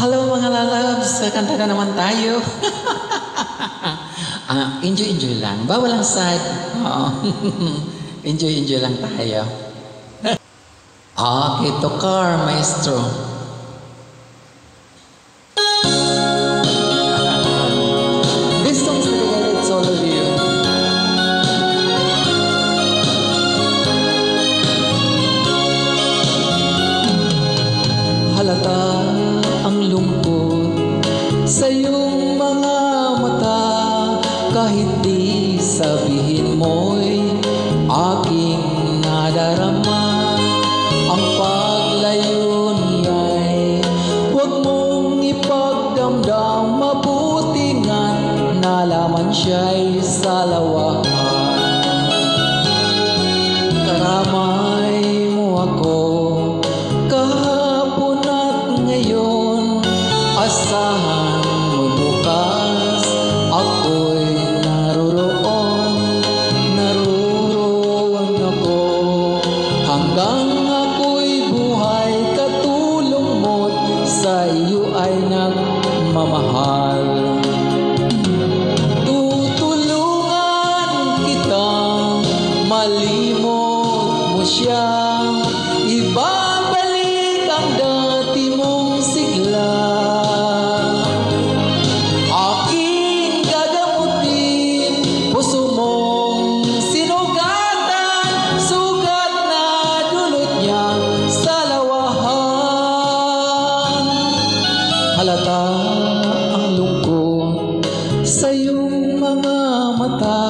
Hello mga lalabs, kanta na naman tayo. Enjoy lang. Bawal ang sad. Enjoy lang tayo. Ito car, maestro. This song is dedicated to all of you. Halata ang lungkot sa iyong mga mata, kahit di sabihin mo'y aking nadarama. Ang paglayo niya'y huwag mong ipagdamdam, mabuti nga't nalaman siya'y salawahan. Karamay mo ako kahapon at ngayon, asahan mo bukas ako'y naroon ako. Hanggang ako'y buhay, katulong mo't sa iyo ay nagmamahal. Tutulungan kitang malimot mo siya, ibabalik ang dati mong sigla. Aking gagamutin, puso mong sinugatan, sugat na dulot niya sa lawahan. Halata ang lungkot sa iyong mga mata,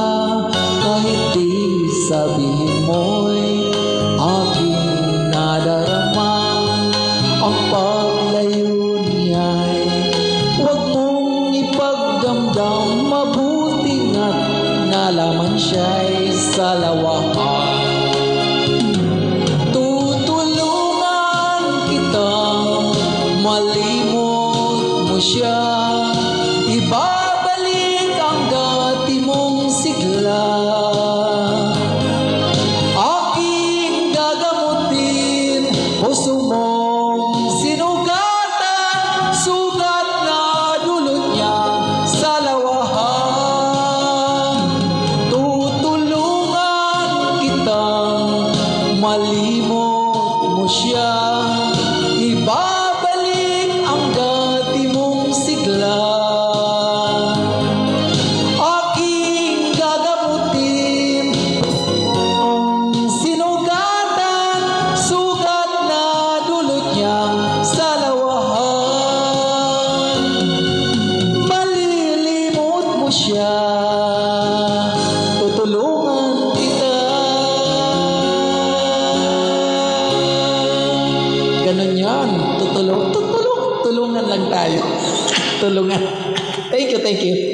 kahit di sabihin mo'y aking nadarama. Ang paglayo niya'y huwag mong ipagdamdam, mabuti nga't nalaman siya'y salawahan. Tutulungan kitang malimot mo siya, ibabalik ang dati mong sigla. Aking gagamutin, puso mong sinugatan, sugat na dulot niya sa lawahan. Tutulungan kitang malimot mo siya, ibabalik ang dati mong sigla. Aking gagamutin, sinugatan, sugat na dulot niya sa lawahan. Malilimot mo siya, tutulungan kita. Ganon yan, tulungan lang tayo. Tulungan. Thank you.